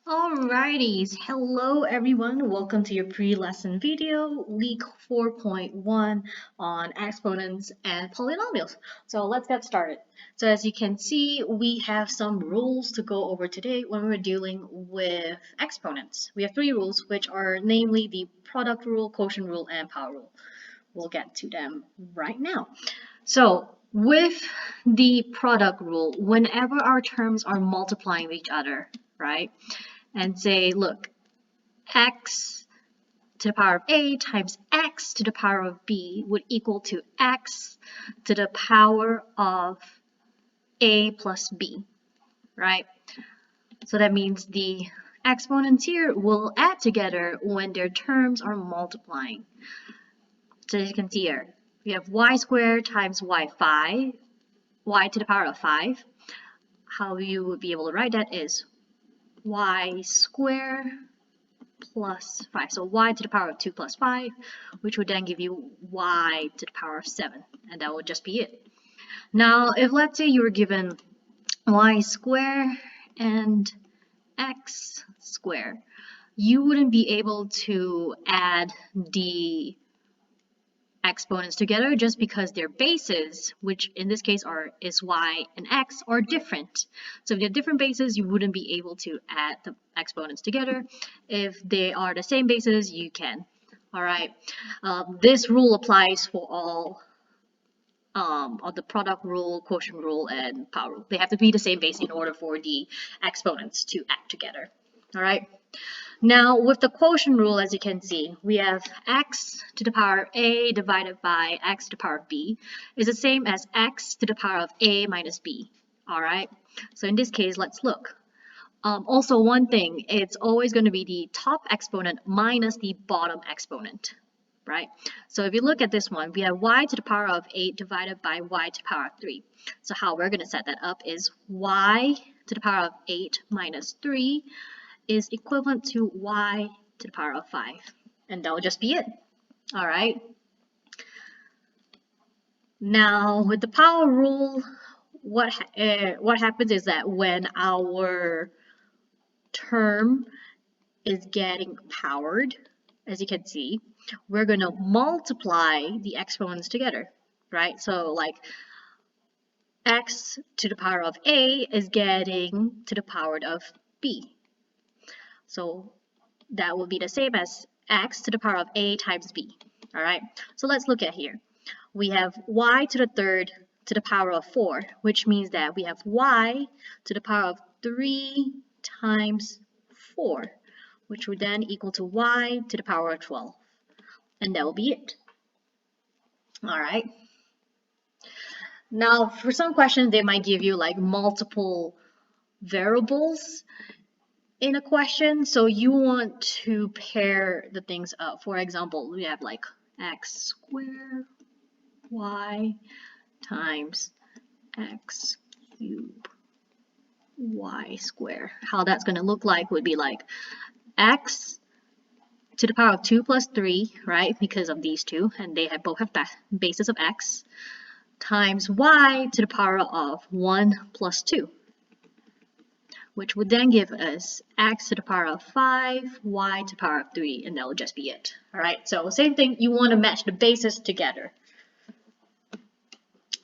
Alrighties, hello everyone, welcome to your pre-lesson video, week 4.1 on exponents and polynomials. So let's get started. So as you can see, we have some rules to go over today when we're dealing with exponents. We have three rules, which are namely the product rule, quotient rule, and power rule. We'll get to them right now. So with the product rule, whenever our terms are multiplying each other, right? And say, look, x to the power of a times x to the power of b would equal to x to the power of a plus b, right? So that means the exponents here will add together when their terms are multiplying. So as you can see here, we have y squared times y to the power of 5. How you would be able to write that is y squared plus 5. So y to the power of 2 plus 5, which would then give you y to the power of 7. And that would just be it. Now, if let's say you were given y squared and x squared, you wouldn't be able to add the exponents together just because their bases, which in this case is y and x, are different. So if they're different bases, you wouldn't be able to add the exponents together. If they are the same bases, you can. All right. This rule applies for all of the product rule, quotient rule, and power rule. They have to be the same base in order for the exponents to add together. All right. Now, with the quotient rule, as you can see, we have x to the power of a divided by x to the power of b is the same as x to the power of a minus b. All right. So in this case, let's look. Also, one thing, it's always going to be the top exponent minus the bottom exponent, right? So if you look at this one, we have y to the power of 8 divided by y to the power of 3. So how we're going to set that up is y to the power of 8 minus 3 is equivalent to y to the power of 5. And that will just be it. All right. Now, with the power rule, what happens is that when our term is getting powered, as you can see, we're going to multiply the exponents together, right? So like x to the power of a is getting to the power of b. So that will be the same as x to the power of a times b. All right, so let's look at here. We have y to the third to the power of 4, which means that we have y to the power of 3 times 4, which would then equal to y to the power of 12. And that will be it. All right. Now, for some questions, they might give you like multiple variables in a question, so you want to pair the things up. For example, we have like x squared y times x cubed y squared. How that's going to look like would be like x to the power of 2 plus 3, right, because of these two, and they both have bases of x, times y to the power of 1 plus 2. Which would then give us x to the power of 5, y to the power of 3, and that will just be it. All right, so same thing, you want to match the bases together.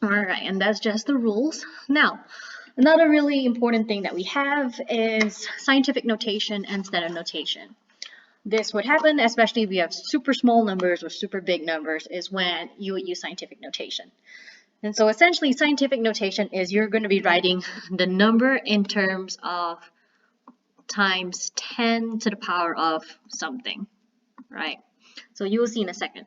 All right, and that's just the rules. Now, another really important thing that we have is scientific notation and standard notation. This would happen, especially if you have super small numbers or super big numbers, is when you would use scientific notation. And so essentially scientific notation is you're going to be writing the number in terms of times 10 to the power of something, right? So you will see in a second.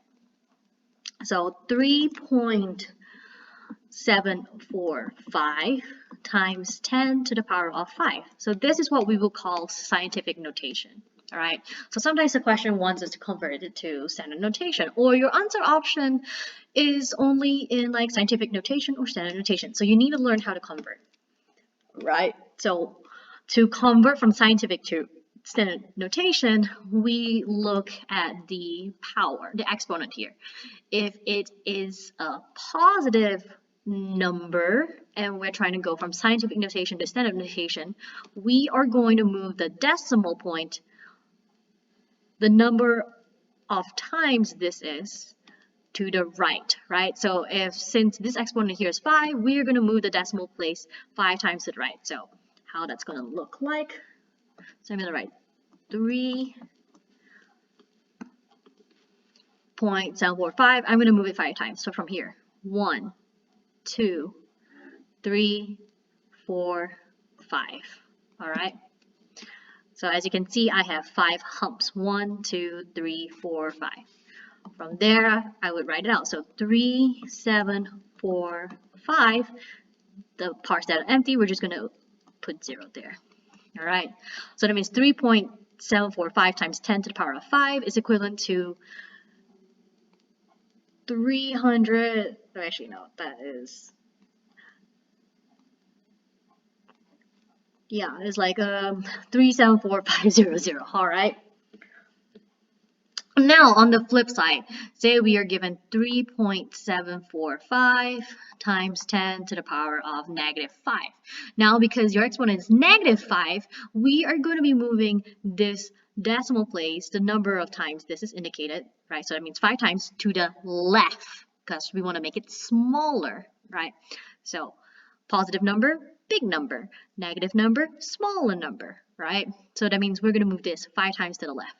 So 3.745 times 10 to the power of 5. So this is what we will call scientific notation. All right, so sometimes the question wants us to convert it to standard notation, or your answer option is only in like scientific notation or standard notation. So you need to learn how to convert, right? So to convert from scientific to standard notation, we look at the power, the exponent here. If it is a positive number, and we're trying to go from scientific notation to standard notation, we are going to move the decimal point, the number of times this is, to the right? So since this exponent here is 5, we are going to move the decimal place 5 times to the right. So how that's going to look like, so I'm going to write 3.745. I'm going to move it 5 times. So from here, 1, 2, 3, 4, 5. All right. So as you can see, I have 5 humps. 1, 2, 3, 4, 5. From there, I would write it out. So 3, 7, 4, 5. The parts that are empty, we're just going to put 0 there. All right. So that means 3.745 times 10 to the power of 5 is equivalent to 300. Oh, actually, no, that is. Yeah, it's like 374500. All right. Now, on the flip side, say we are given 3.745 times 10 to the power of negative 5. Now, because your exponent is negative 5, we are going to be moving this decimal place, the number of times this is indicated, right? So that means 5 times to the left, because we want to make it smaller, right? So, positive number, big number. Negative number, smaller number, right? So that means we're going to move this 5 times to the left.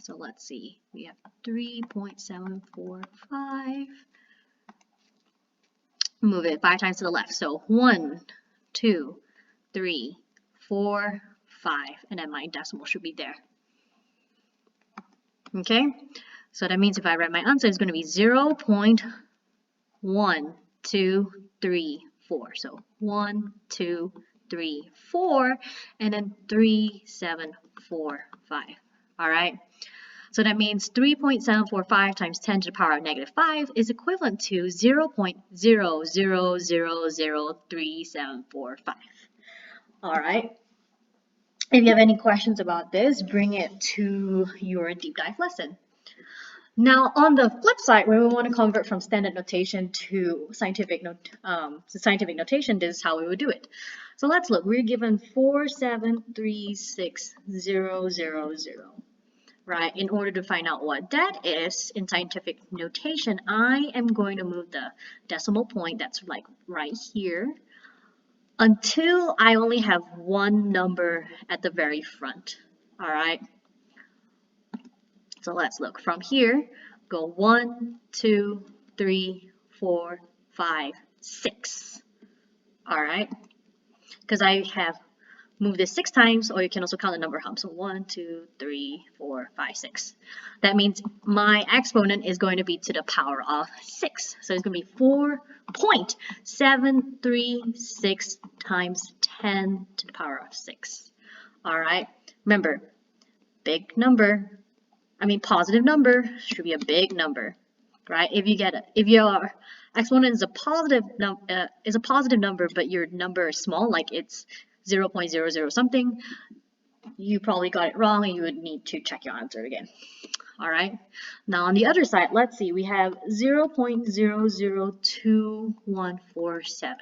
So let's see, we have 3.745. Move it 5 times to the left. So 1, 2, 3, 4, 5, and then my decimal should be there. Okay, so that means if I write my answer, it's going to be 0.1234. So 1, 2, 3, 4, and then 3, 7, 4, 5. All right. So that means 3.745 times 10 to the power of negative 5 is equivalent to 0.00003745. All right. If you have any questions about this, bring it to your deep dive lesson. Now, on the flip side, when we want to convert from standard notation to scientific notation, this is how we would do it. So let's look. We're given 4736000. Right, in order to find out what that is in scientific notation, I am going to move the decimal point that's like right here until I only have one number at the very front. All right, so let's look from here. Go 1, 2, 3, 4, 5, 6. All right, because I have move this 6 times, or you can also count the number of humps. So 1, 2, 3, 4, 5, 6. That means my exponent is going to be to the power of 6. So it's going to be 4.736 times 10 to the power of 6. All right. Remember, big number. Positive number should be a big number, right? If your exponent is a positive number, but your number is small, like it's 0.00 something, you probably got it wrong and you would need to check your answer again. All right. Now on the other side, let's see, we have 0.002147.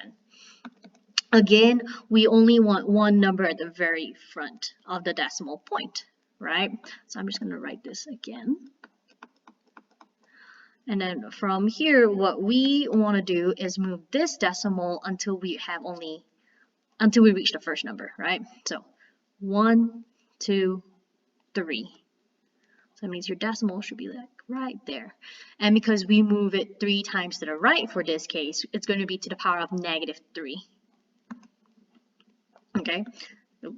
Again, we only want one number at the very front of the decimal point, right? So I'm just going to write this again. And then from here, what we want to do is move this decimal until we reach the first number, right? So 1, 2, 3. So that means your decimal should be like right there. And because we move it 3 times to the right for this case, it's going to be to the power of negative 3. Okay. There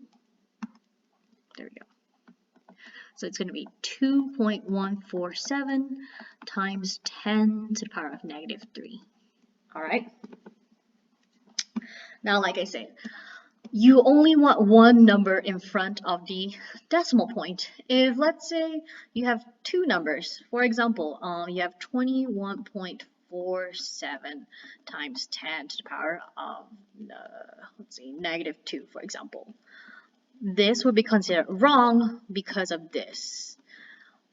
we go. So it's going to be 2.147 times 10 to the power of negative 3. All right. Now, like I said, you only want one number in front of the decimal point. If, let's say, you have 2 numbers, for example, you have 21.47 times 10 to the power of, negative 2, for example. This would be considered wrong because of this.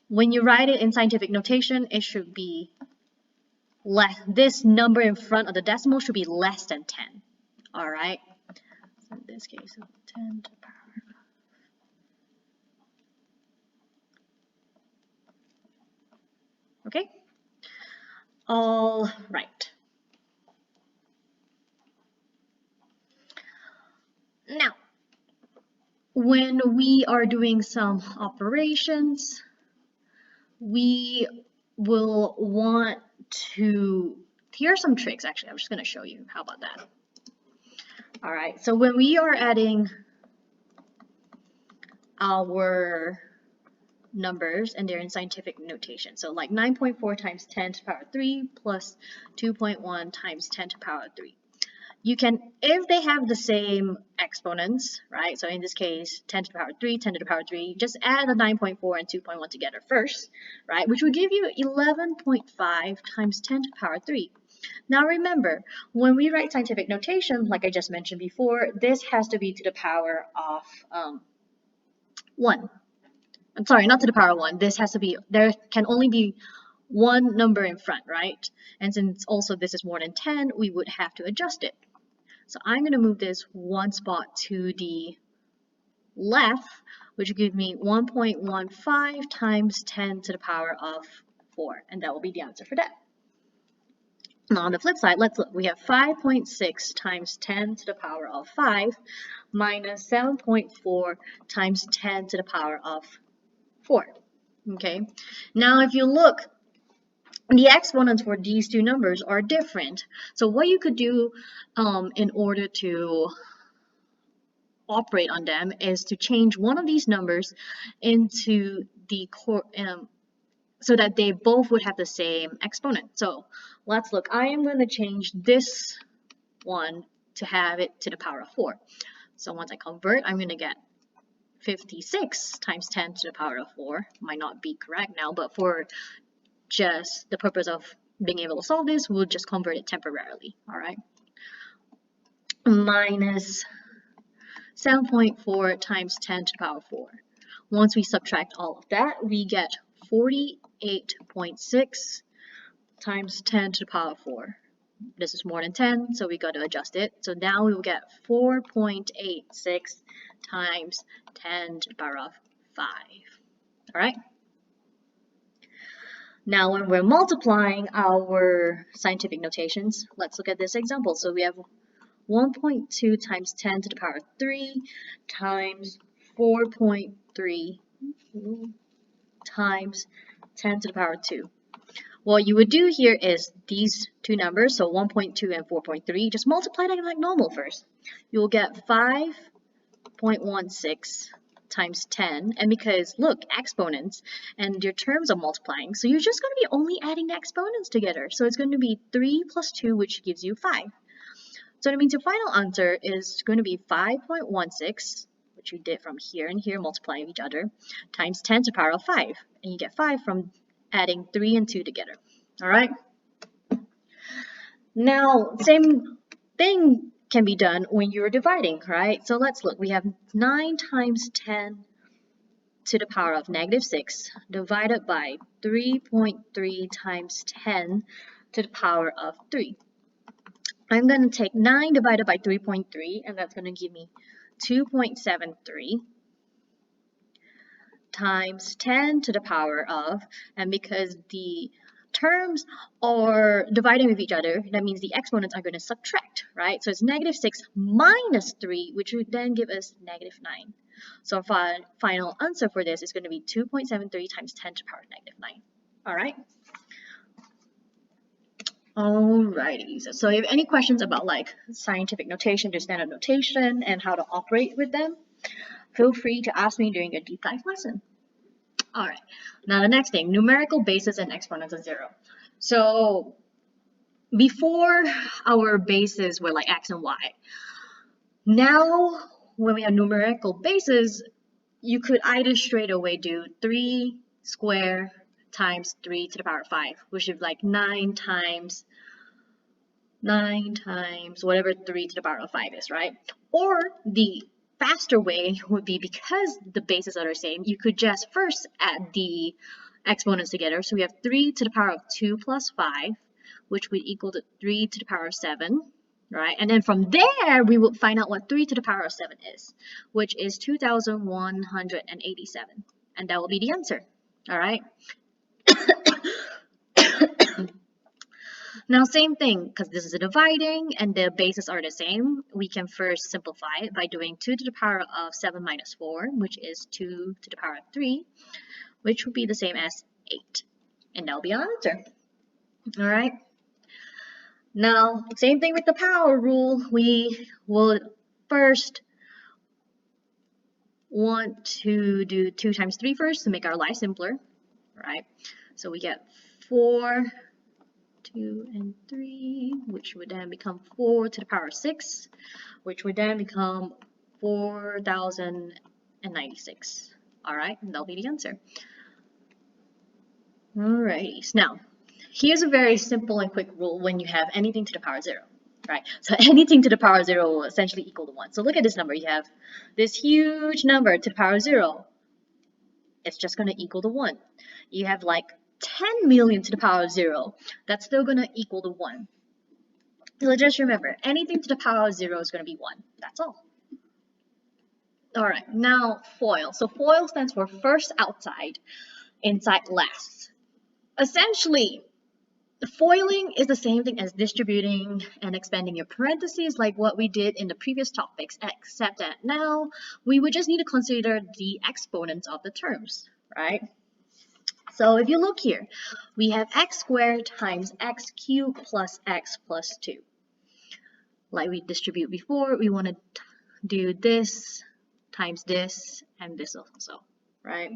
When you write it in scientific notation, it should be this number in front of the decimal should be less than 10. All right. So in this case, 10 to the power. Okay. All right. Now, when we are doing some operations, we will want to, here are some tricks actually. I'm just going to show you. How about that? All right, so when we are adding our numbers and they're in scientific notation, so like 9.4 times 10 to the power 3 plus 2.1 times 10 to the power 3. You can, if they have the same exponents, right? So in this case, 10 to the power 3, 10 to the power 3, just add the 9.4 and 2.1 together first, right? Which will give you 11.5 times 10 to the power 3. Now remember, when we write scientific notation, like I just mentioned before, this has to be to the power of 1. I'm sorry, not to the power of 1. This has to be, there can only be one number in front, right? And since also this is more than 10, we would have to adjust it. So I'm going to move this one spot to the left, which will give me 1.15 times 10 to the power of 4. And that will be the answer for that. Now on the flip side, let's look. We have 5.6 times 10 to the power of 5 minus 7.4 times 10 to the power of 4. Okay. Now if you look, the exponents for these two numbers are different. So what you could do in order to operate on them is to change one of these numbers into the so that they both would have the same exponent. So let's look. I am going to change this one to have it to the power of 4. So once I convert, I'm going to get 56 times 10 to the power of 4. Might not be correct now, but for just the purpose of being able to solve this, we'll just convert it temporarily. All right. Minus 7.4 times 10 to the power of 4. Once we subtract all of that, we get 48.6 times 10 to the power of 4. This is more than 10, so we got to adjust it. So now we will get 4.86 times 10 to the power of 5. All right. Now when we're multiplying our scientific notations, let's look at this example. So we have 1.2 times 10 to the power of 3 times 4.3 times 10 to the power of 2. What you would do here is these two numbers, so 1.2 and 4.3, just multiply them like normal first. You will get 5.16 times 10, and because look, exponents and your terms are multiplying, so you're just going to be only adding the exponents together. So it's going to be 3 plus 2, which gives you 5. So that means your final answer is going to be 5.16, which we did from here and here, multiplying each other, times 10 to the power of 5. And you get 5 from adding 3 and 2 together. All right? Now, same thing can be done when you're dividing, right? So let's look. We have 9 times 10 to the power of negative 6 divided by 3.3 times 10 to the power of 3. I'm going to take 9 divided by 3.3, and that's going to give me 2.73 times 10 to the power of, and because the terms are dividing with each other, that means the exponents are going to subtract, right? So it's negative 6 minus 3, which would then give us negative 9. So our final answer for this is going to be 2.73 times 10 to the power of negative 9. All right? Alrighty, so if you have any questions about like scientific notation to standard notation and how to operate with them, feel free to ask me during your deep dive lesson. Alright, now the next thing, numerical bases and exponents of 0. So before our bases were like x and y, now when we have numerical bases, you could either straight away do 3 squared times 3 to the power of 5, which is like 9 times whatever 3 to the power of 5 is, right? Or the faster way would be, because the bases are the same, you could just first add the exponents together. So we have 3 to the power of 2 plus 5 which would equal to 3 to the power of 7, right? And then from there, we will find out what 3 to the power of 7 is, which is 2,187. And that will be the answer, all right? Now, same thing, because this is a dividing and the bases are the same, we can first simplify it by doing 2 to the power of 7 minus 4, which is 2 to the power of 3, which would be the same as 8. And that'll be our answer. All right. Now, same thing with the power rule. We will first want to do 2 times 3 first to make our life simpler, right? So we get 4, 2, and 3, which would then become 4 to the power of 6, which would then become 4,096. All right, and that'll be the answer. Alrighty, so now, here's a very simple and quick rule when you have anything to the power 0, right? So anything to the power 0 will essentially equal to 1. So look at this number. You have this huge number to the power 0. It's just going to equal to 1. You have like 10 million to the power of 0. That's still going to equal to 1. So just remember, anything to the power of 0 is going to be 1. That's all. Alright, now FOIL. So FOIL stands for first outside, inside last. Essentially, foiling is the same thing as distributing and expanding your parentheses like what we did in the previous topics, except that now we would just need to consider the exponents of the terms, right? So if you look here, we have x squared times x cubed plus x plus 2. Like we distribute before, we want to do this times this and this also, right?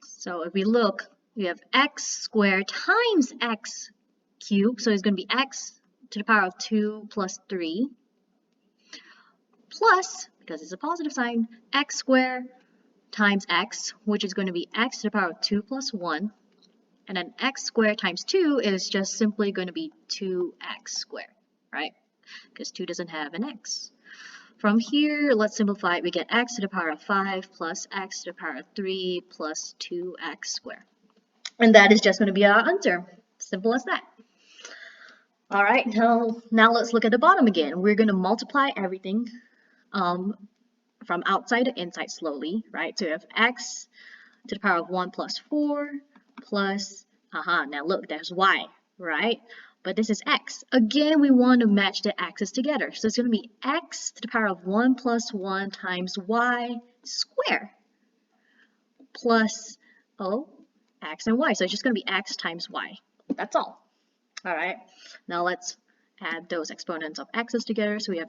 So if we look, we have x squared times x cubed, so it's going to be x to the power of 2 plus 3, plus, because it's a positive sign, x squared times x, which is going to be x to the power of 2 plus 1, and then x squared times 2 is just simply going to be 2x squared, right? Because 2 doesn't have an x. From here, let's simplify it. We get x to the power of 5 plus x to the power of 3 plus 2x squared. And that is just going to be our answer. Simple as that. All right, now let's look at the bottom again. We're going to multiply everything from outside to inside slowly, right? So we have x to the power of 1 plus 4 plus, now look, there's y, right? But this is x. Again, we want to match the x's together. So it's going to be x to the power of 1 plus 1 times y squared plus, x and y. So it's just going to be x times y. That's all. All right. Now let's add those exponents of x's together. So we have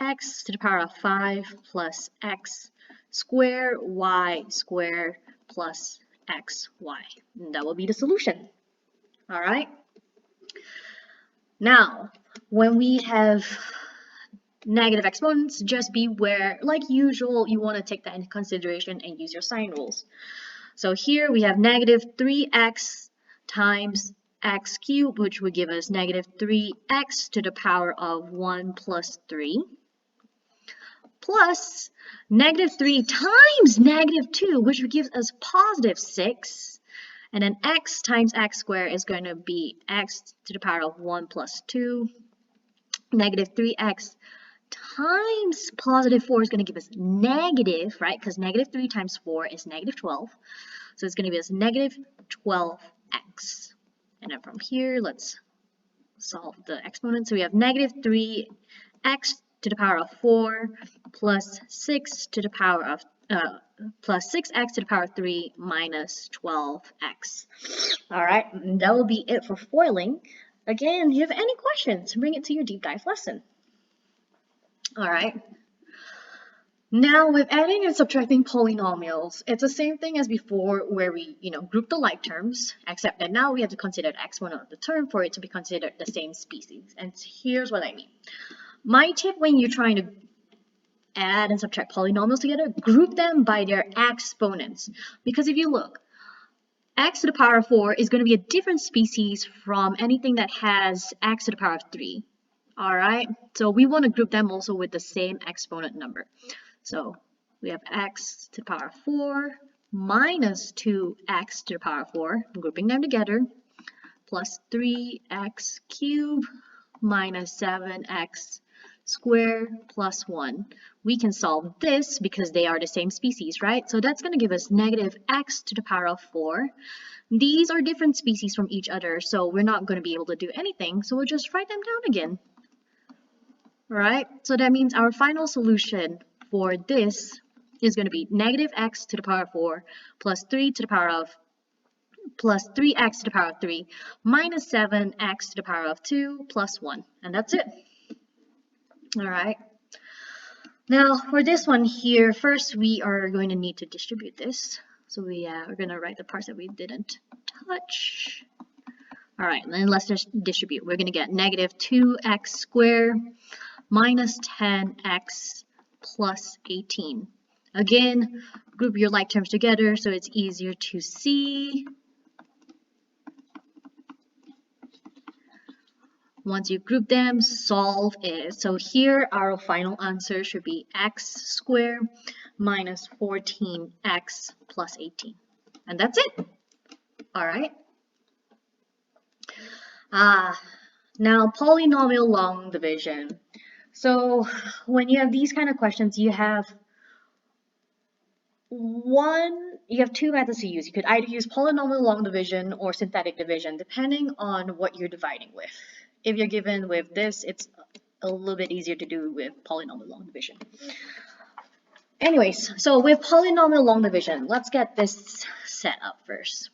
x to the power of 5 plus x squared y squared plus xy. And that will be the solution. All right. Now, when we have negative exponents, just beware, like usual, you want to take that into consideration and use your sign rules. So here we have negative 3x times x cubed, which would give us negative 3x to the power of 1 plus 3, plus negative 3 times negative 2, which would give us positive 6. And then x times x squared is going to be x to the power of 1 plus 2. Negative 3x times positive 4 is going to give us negative, right? Because negative 3 times 4 is negative 12. So it's going to give us negative 12x. And then from here, let's solve the exponent. So we have negative 3x to the power of 4 plus 6 to the power of plus 6x to the power of 3 minus 12x. All right, and that will be it for foiling. Again, if you have any questions, bring it to your deep dive lesson. All right. Now with adding and subtracting polynomials, it's the same thing as before where we, group the like terms, except that now we have to consider the exponent of the term for it to be considered the same species. And here's what I mean. My tip when you're trying to add and subtract polynomials together, group them by their exponents. Because if you look, x to the power of 4 is going to be a different species from anything that has x to the power of 3. All right, so we want to group them also with the same exponent number. So we have x to the power of 4 minus 2x to the power of 4, grouping them together, plus 3x cubed minus 7x squared plus 1. We can solve this because they are the same species, right? So that's going to give us negative x to the power of 4. These are different species from each other, so we're not going to be able to do anything, so we'll just write them down again. Alright, so that means our final solution for this is going to be negative x to the power of 4 plus 3x to the power of 3 minus 7x to the power of 2 plus 1. And that's it. Alright. Now for this one here, first we are going to need to distribute this. So we're going to write the parts that we didn't touch. Alright, and then let's just distribute. We're going to get negative 2x squared minus 10x plus 18. Again, group your like terms together so it's easier to see. Once you group them, solve it. So here our final answer should be x squared minus 14x plus 18. And that's it. Alright. Now polynomial long division. So when you have these kind of questions, you have two methods to use. You could either use polynomial long division or synthetic division, depending on what you're dividing with. If you're given with this, it's a little bit easier to do with polynomial long division. Anyways, so with polynomial long division, let's get this set up first.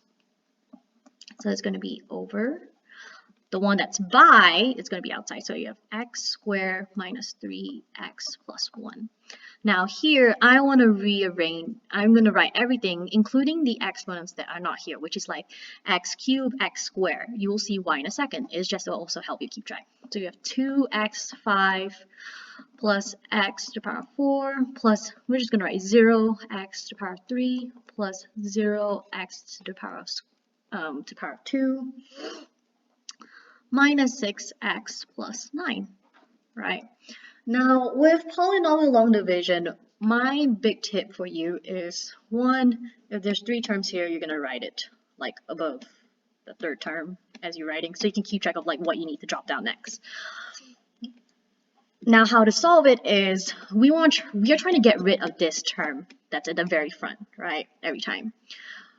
So it's going to be over. The one that's by is going to be outside. So you have x squared minus 3x plus 1. Now here, I want to rearrange. I'm going to write everything, including the exponents that are not here, which is like x cubed, x squared. You will see why in a second. It's just to also help you keep track. So you have 2x5 plus x to the power of 4 plus, we're just going to write 0x to the power of 3 plus 0x to the power of 2 minus 6x plus 9, right? Now, with polynomial long division, my big tip for you is, one, if there's 3 terms here, you're going to write it like above the third term as you're writing, so you can keep track of like what you need to drop down next. Now, how to solve it is, we are trying to get rid of this term that's at the very front, right, every time.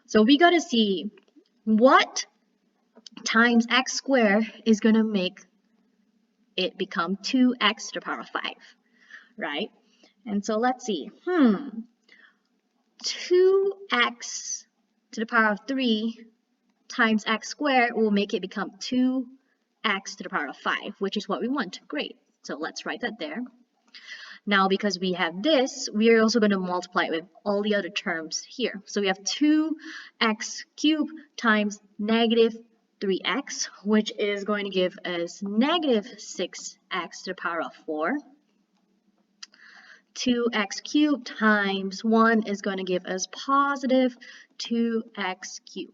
So we got to see what times x squared is going to make it become 2x to the power of 5, right? And so let's see. 2x to the power of 3 times x squared will make it become 2x to the power of 5, which is what we want. Great. So let's write that there. Now, because we have this, we are also going to multiply it with all the other terms here. So we have 2x cubed times negative 3x, which is going to give us negative 6x to the power of 4. 2x cubed times 1 is going to give us positive 2x cubed.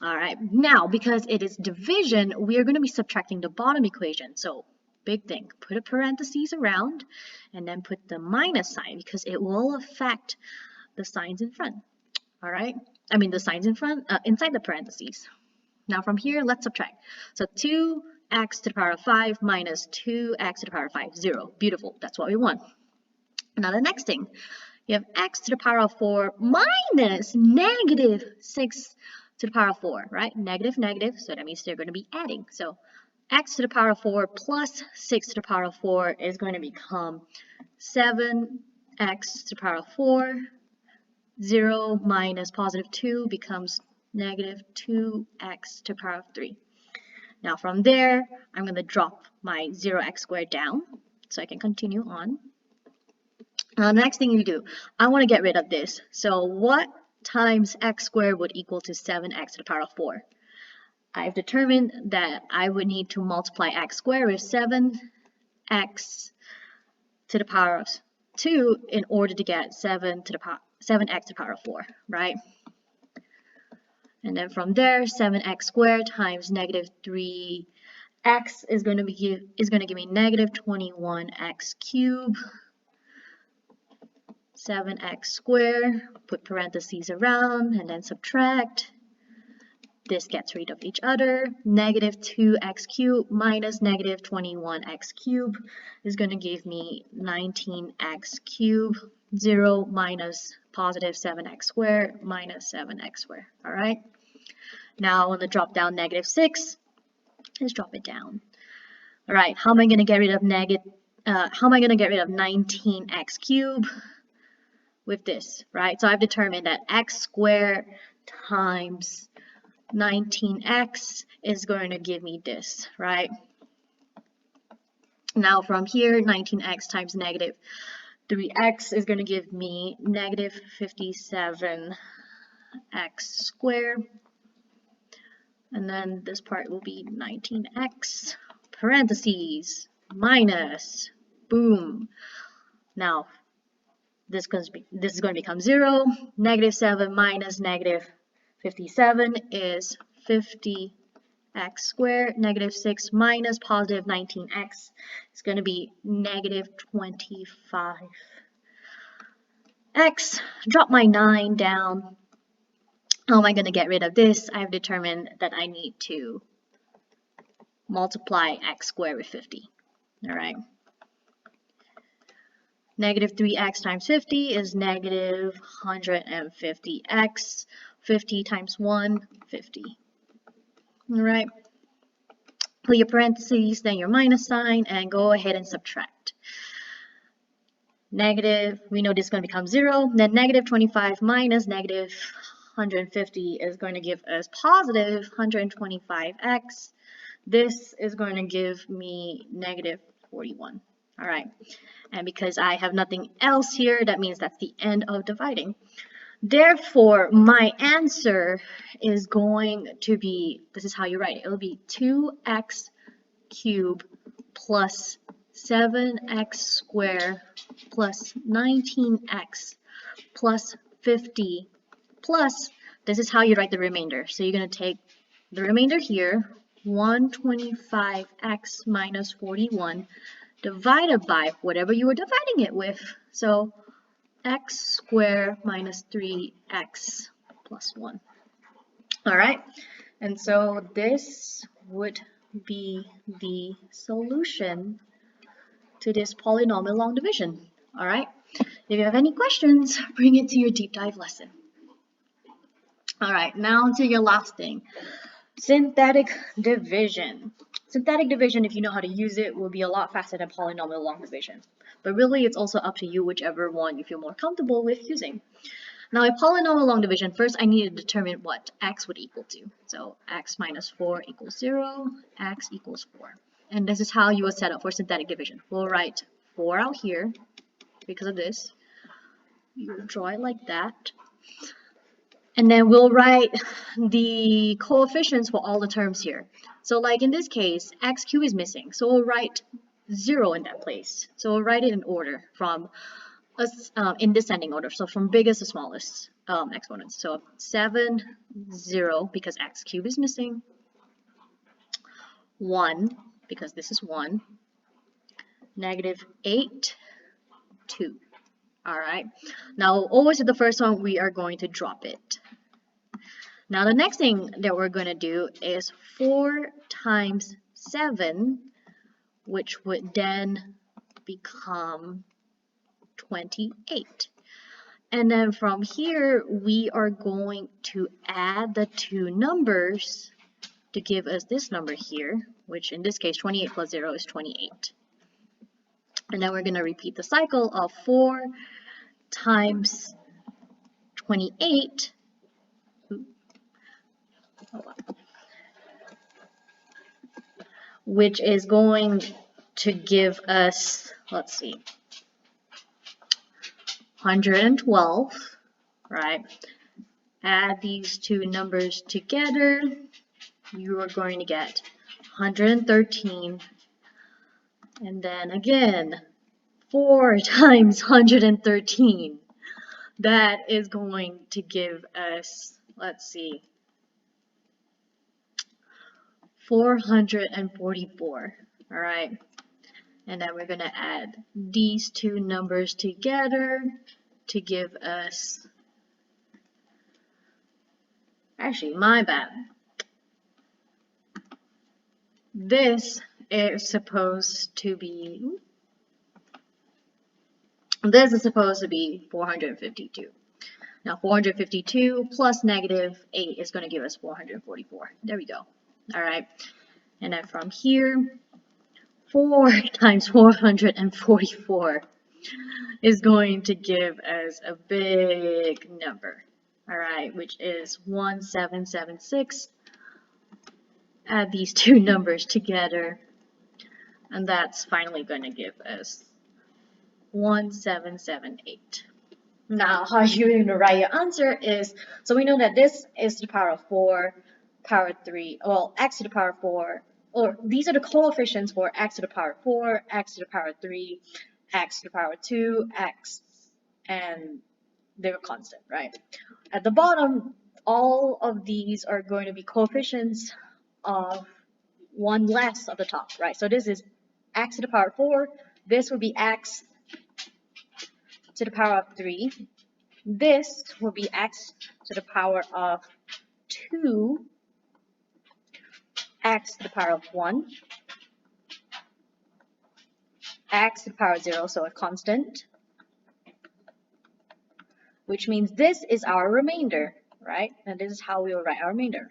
Alright, now because it is division, we are going to be subtracting the bottom equation. So, big thing, put a parentheses around and then put the minus sign because it will affect the signs in front. Alright, I mean the signs in front, inside the parentheses. Now from here, let's subtract. So 2x to the power of 5 minus 2x to the power of 5, 0. Beautiful, that's what we want. Now the next thing, you have x to the power of 4 minus negative 6 to the power of 4, right? Negative, negative, so that means they're going to be adding. So x to the power of 4 plus 6 to the power of 4 is going to become 7x to the power of 4. 0 minus positive 2 becomes negative 2x to the power of 3. Now from there, I'm going to drop my 0x squared down so I can continue on. Now the next thing you do, I want to get rid of this. So what times x squared would equal to 7x to the power of 4? I've determined that I would need to multiply x squared with 7x to the power of 2 in order to get 7x to the power of 4, right? And then from there, 7x squared times negative 3x is going to give me negative 21x cubed. 7x squared, put parentheses around, and then subtract. This gets rid of each other. Negative 2x cubed minus negative 21x cubed is going to give me 19x cubed. 0 minus positive 7x squared minus 7x squared. All right. Now on the drop down negative 6, let's drop it down. All right. How am I going to get rid of 19x cubed with this, right? So I've determined that x squared times 19x is going to give me this, right? Now from here, 19x times negative 3x is going to give me negative 57x squared. And then this part will be 19x parentheses minus, boom. Now this is going to become 0. Negative 7 minus negative 57 is 50x squared. Negative 6 minus positive 19x is going to be negative 25x. Drop my 9 down. How am I going to get rid of this? I've determined that I need to multiply x squared with 50. All right. Negative 3x times 50 is negative 150x. 50 times 1, 50. All right. Put your parentheses, then your minus sign, and go ahead and subtract. Negative, we know this is going to become 0. Then negative 25 minus negative 150 is going to give us positive 125x. This is going to give me negative 41. All right. And because I have nothing else here, that means that's the end of dividing. Therefore, my answer is going to be, this is how you write it. It'll be 2x cubed plus 7x squared plus 19x plus 50 plus, this is how you write the remainder. So you're going to take the remainder here, 125x minus 41, divided by whatever you were dividing it with. So x squared minus 3x plus 1. All right, and so this would be the solution to this polynomial long division. All right, if you have any questions, bring it to your deep dive lesson. All right, now to your last thing, synthetic division. Synthetic division, if you know how to use it, will be a lot faster than polynomial long division. But really, it's also up to you, whichever one you feel more comfortable with using. Now, a polynomial long division, first I need to determine what x would equal to. So x minus 4 equals 0, x equals 4. And this is how you would set up for synthetic division. We'll write 4 out here because of this. You draw it like that. And then we'll write the coefficients for all the terms here. So like in this case, x cubed is missing. So we'll write 0 in that place. So we'll write it in order from in descending order. So from biggest to smallest exponents. So 7, 0 because x cubed is missing. 1 because this is 1. Negative 8, 2. All right. Now always at the first one, we are going to drop it. Now the next thing that we're going to do is 4 times 7, which would then become 28. And then from here, we are going to add the two numbers to give us this number here, which in this case, 28 plus 0 is 28. And then we're going to repeat the cycle of 4 times 28, which is going to give us, let's see, 112, right? Add these two numbers together, you are going to get 113. And then again, 4 times 113. That is going to give us, let's see, 444. All right. And then we're going to add these two numbers together to give us, actually, my bad. this is supposed to be 452. Now 452 plus negative 8 is going to give us 444. There we go. All right. And then from here, 4 times 444 is going to give us a big number. All right, which is 1776. Add these two numbers together, and that's finally going to give us 1778. Now, how you're going to write your answer is, so we know that this is to the power of 4, power 3, well, x to the power of 4, or these are the coefficients for x to the power of 4, x to the power of 3, x to the power of 2, x, and they're constant, right? At the bottom, all of these are going to be coefficients of one less of the top, right? So this is x to the power of 4, this would be x to the power of 3, this will be x to the power of 2, x to the power of 1, x to the power of 0, so a constant, which means this is our remainder, right? And this is how we will write our remainder.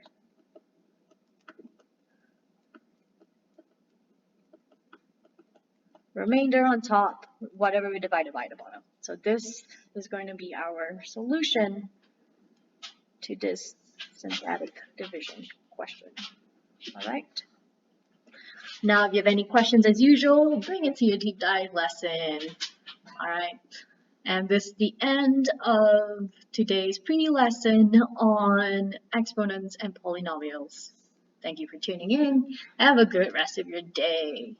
Remainder on top, whatever we divided by the bottom. So this is going to be our solution to this synthetic division question. All right. Now, if you have any questions, as usual, bring it to your deep dive lesson. All right. And this is the end of today's pre-lesson on exponents and polynomials. Thank you for tuning in. Have a good rest of your day.